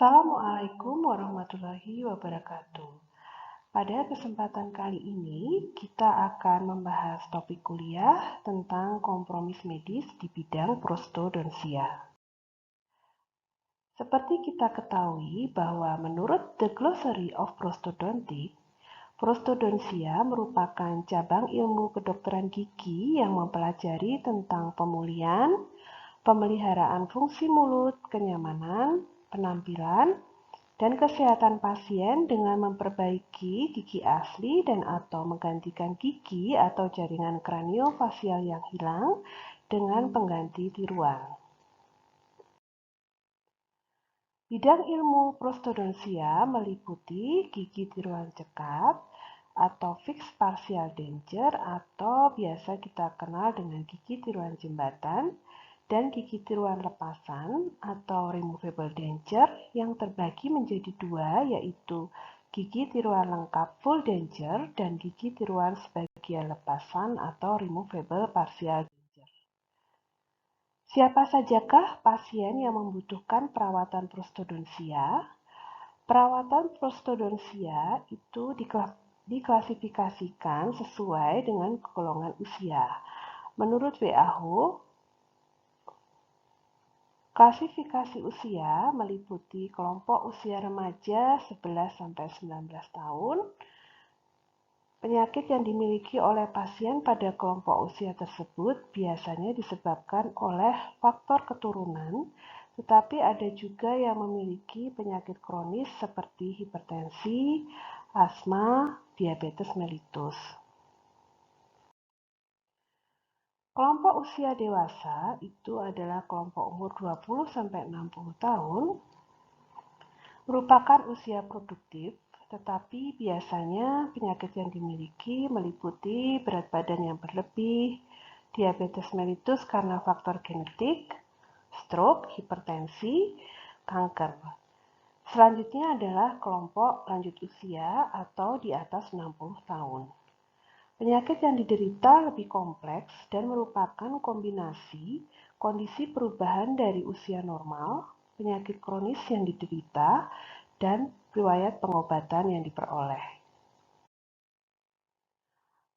Assalamualaikum warahmatullahi wabarakatuh. Pada kesempatan kali ini, kita akan membahas topik kuliah tentang kompromis medis di bidang prostodontia. Seperti kita ketahui bahwa menurut The Glossary of Prostodontics, prostodontia merupakan cabang ilmu kedokteran gigi yang mempelajari tentang pemulihan, pemeliharaan fungsi mulut, kenyamanan, penampilan, dan kesehatan pasien dengan memperbaiki gigi asli dan atau menggantikan gigi atau jaringan kraniofacial yang hilang dengan pengganti tiruan. Bidang ilmu prostodontia meliputi gigi tiruan cekap atau fixed partial denture atau biasa kita kenal dengan gigi tiruan jembatan, dan gigi tiruan lepasan atau removable denture yang terbagi menjadi dua, yaitu gigi tiruan lengkap full denture dan gigi tiruan sebagian lepasan atau removable partial denture. Siapa sajakah pasien yang membutuhkan perawatan prostodontia? Perawatan prostodontia itu diklasifikasikan sesuai dengan golongan usia. Menurut WHO, klasifikasi usia meliputi kelompok usia remaja 11-19 tahun. Penyakit yang dimiliki oleh pasien pada kelompok usia tersebut biasanya disebabkan oleh faktor keturunan, tetapi ada juga yang memiliki penyakit kronis seperti hipertensi, asma, diabetes mellitus. Kelompok usia dewasa itu adalah kelompok umur 20-60 tahun, merupakan usia produktif, tetapi biasanya penyakit yang dimiliki meliputi berat badan yang berlebih, diabetes mellitus karena faktor genetik, stroke, hipertensi, kanker. Selanjutnya adalah kelompok lanjut usia atau di atas 60 tahun. Penyakit yang diderita lebih kompleks dan merupakan kombinasi kondisi perubahan dari usia normal, penyakit kronis yang diderita, dan riwayat pengobatan yang diperoleh.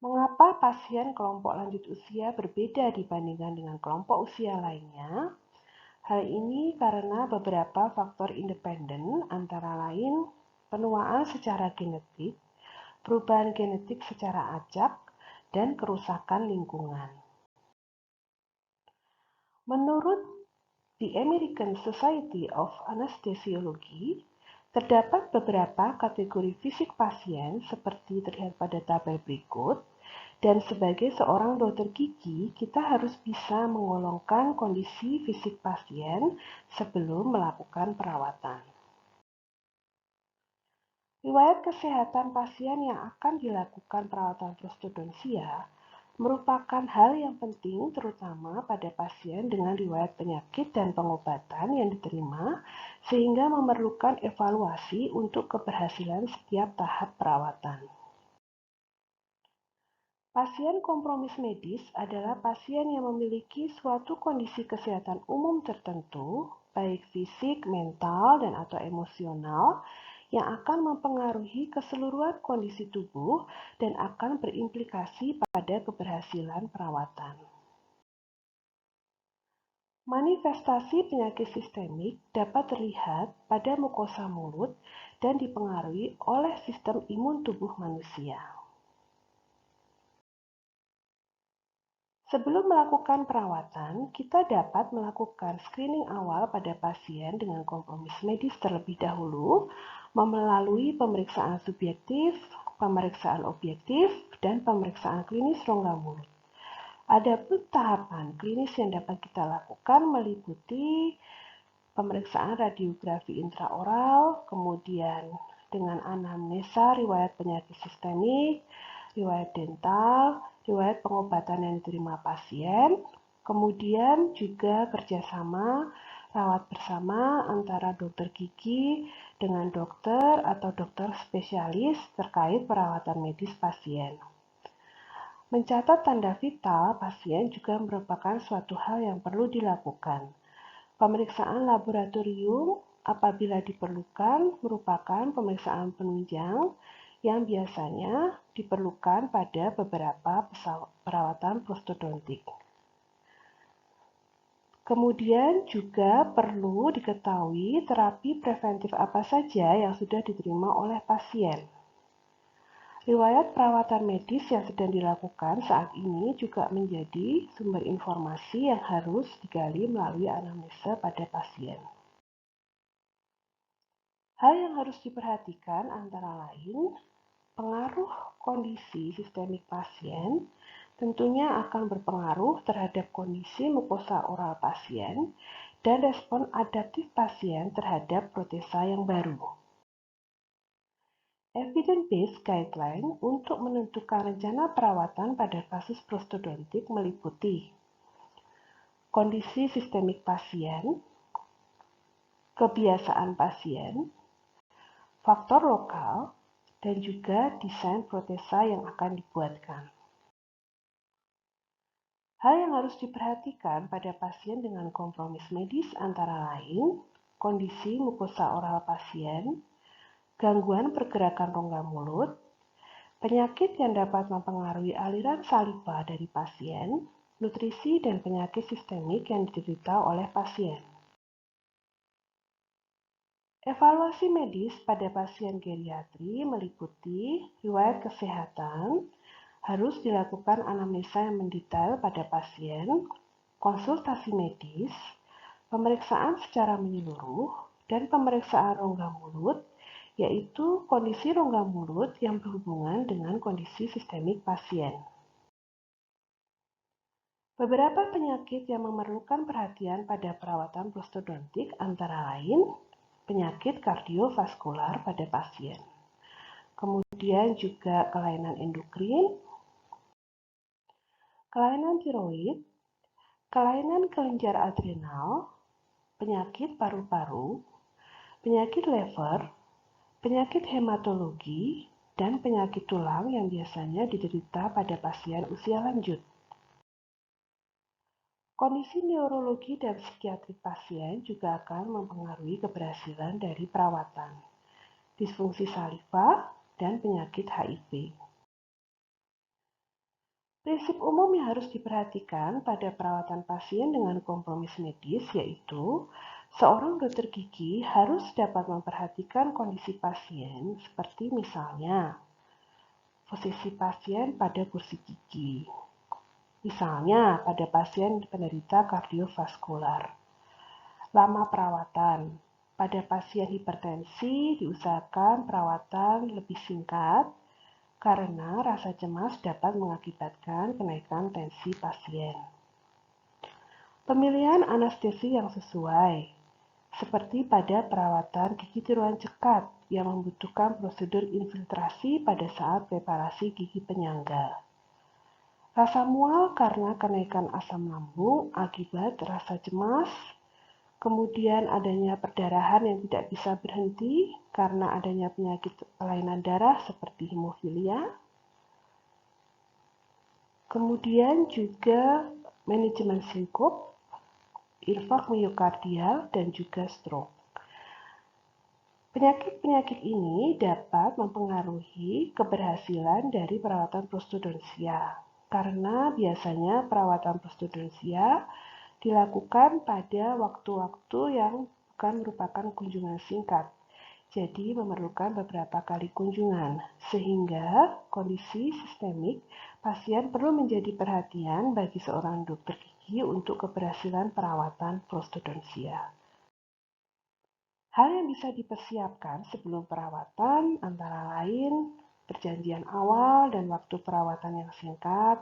Mengapa pasien kelompok lanjut usia berbeda dibandingkan dengan kelompok usia lainnya? Hal ini karena beberapa faktor independen, antara lain penuaan secara genetik, perubahan genetik secara acak, dan kerusakan lingkungan. Menurut The American Society of Anesthesiology, terdapat beberapa kategori fisik pasien seperti terlihat pada tabel berikut, dan sebagai seorang dokter gigi, kita harus bisa menggolongkan kondisi fisik pasien sebelum melakukan perawatan. Riwayat kesehatan pasien yang akan dilakukan perawatan prostodontia merupakan hal yang penting terutama pada pasien dengan riwayat penyakit dan pengobatan yang diterima sehingga memerlukan evaluasi untuk keberhasilan setiap tahap perawatan. Pasien kompromis medis adalah pasien yang memiliki suatu kondisi kesehatan umum tertentu, baik fisik, mental, dan atau emosional, yang akan mempengaruhi keseluruhan kondisi tubuh dan akan berimplikasi pada keberhasilan perawatan. Manifestasi penyakit sistemik dapat terlihat pada mukosa mulut dan dipengaruhi oleh sistem imun tubuh manusia. Sebelum melakukan perawatan, kita dapat melakukan screening awal pada pasien dengan kompromis medis terlebih dahulu, melalui pemeriksaan subjektif, pemeriksaan objektif, dan pemeriksaan klinis rongga mulut. Adapun tahapan klinis yang dapat kita lakukan meliputi pemeriksaan radiografi intraoral, kemudian dengan anamnesa riwayat penyakit sistemik, riwayat dental, riwayat pengobatan yang diterima pasien, kemudian juga kerjasama rawat bersama antara dokter gigi dengan dokter atau dokter spesialis terkait perawatan medis pasien. Mencatat tanda vital pasien juga merupakan suatu hal yang perlu dilakukan. Pemeriksaan laboratorium apabila diperlukan merupakan pemeriksaan penunjang yang biasanya diperlukan pada beberapa perawatan prostodontik. Kemudian juga perlu diketahui terapi preventif apa saja yang sudah diterima oleh pasien. Riwayat perawatan medis yang sedang dilakukan saat ini juga menjadi sumber informasi yang harus digali melalui anamnesa pada pasien. Hal yang harus diperhatikan antara lain, pengaruh kondisi sistemik pasien tentunya akan berpengaruh terhadap kondisi mukosa oral pasien dan respon adaptif pasien terhadap protesa yang baru. Evidence-based guideline untuk menentukan rencana perawatan pada kasus prostodontik meliputi kondisi sistemik pasien, kebiasaan pasien, faktor lokal, dan juga desain protesa yang akan dibuatkan. Hal yang harus diperhatikan pada pasien dengan kompromis medis antara lain kondisi mukosa oral pasien, gangguan pergerakan rongga mulut, penyakit yang dapat mempengaruhi aliran saliva dari pasien, nutrisi dan penyakit sistemik yang diderita oleh pasien. Evaluasi medis pada pasien geriatri meliputi riwayat kesehatan, harus dilakukan anamnesa yang mendetail pada pasien, konsultasi medis, pemeriksaan secara menyeluruh, dan pemeriksaan rongga mulut, yaitu kondisi rongga mulut yang berhubungan dengan kondisi sistemik pasien. Beberapa penyakit yang memerlukan perhatian pada perawatan prostodontik antara lain penyakit kardiovaskular pada pasien. Kemudian juga kelainan endokrin, kelainan tiroid, kelainan kelenjar adrenal, penyakit paru-paru, penyakit lever, penyakit hematologi, dan penyakit tulang yang biasanya diderita pada pasien usia lanjut. Kondisi neurologi dan psikiatrik pasien juga akan mempengaruhi keberhasilan dari perawatan, disfungsi saliva, dan penyakit HIV. Prinsip umum yang harus diperhatikan pada perawatan pasien dengan kompromis medis yaitu seorang dokter gigi harus dapat memperhatikan kondisi pasien seperti misalnya posisi pasien pada kursi gigi, misalnya pada pasien penderita kardiovaskular. Lama perawatan, pada pasien hipertensi diusahakan perawatan lebih singkat karena rasa cemas dapat mengakibatkan kenaikan tensi pasien. Pemilihan anestesi yang sesuai, seperti pada perawatan gigi tiruan cekat yang membutuhkan prosedur infiltrasi pada saat preparasi gigi penyangga. Rasa mual karena kenaikan asam lambung akibat rasa cemas, kemudian adanya perdarahan yang tidak bisa berhenti karena adanya penyakit kelainan darah seperti hemofilia. Kemudian juga manajemen sinkop, infak miokardial, dan juga stroke. Penyakit-penyakit ini dapat mempengaruhi keberhasilan dari perawatan prostodontia karena biasanya perawatan prostodontia dilakukan pada waktu-waktu yang bukan merupakan kunjungan singkat, jadi memerlukan beberapa kali kunjungan, sehingga kondisi sistemik pasien perlu menjadi perhatian bagi seorang dokter gigi untuk keberhasilan perawatan prostodontia. Hal yang bisa dipersiapkan sebelum perawatan antara lain perjanjian awal dan waktu perawatan yang singkat,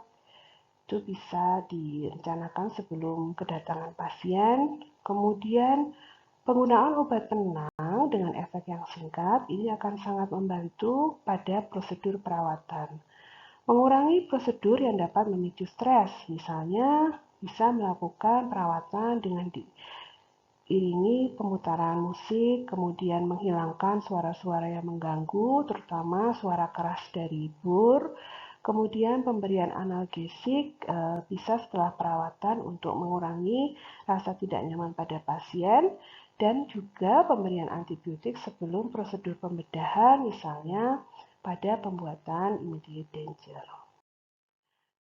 itu bisa direncanakan sebelum kedatangan pasien. Kemudian penggunaan obat penenang dengan efek yang singkat ini akan sangat membantu pada prosedur perawatan. Mengurangi prosedur yang dapat memicu stres, misalnya bisa melakukan perawatan dengan diiringi pemutaran musik, kemudian menghilangkan suara-suara yang mengganggu, terutama suara keras dari bur, Kemudian pemberian analgesik bisa setelah perawatan untuk mengurangi rasa tidak nyaman pada pasien dan juga pemberian antibiotik sebelum prosedur pembedahan misalnya pada pembuatan immediate danger.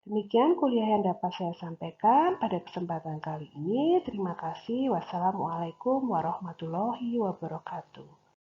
Demikian kuliah yang dapat saya sampaikan pada kesempatan kali ini. Terima kasih. Wassalamualaikum warahmatullahi wabarakatuh.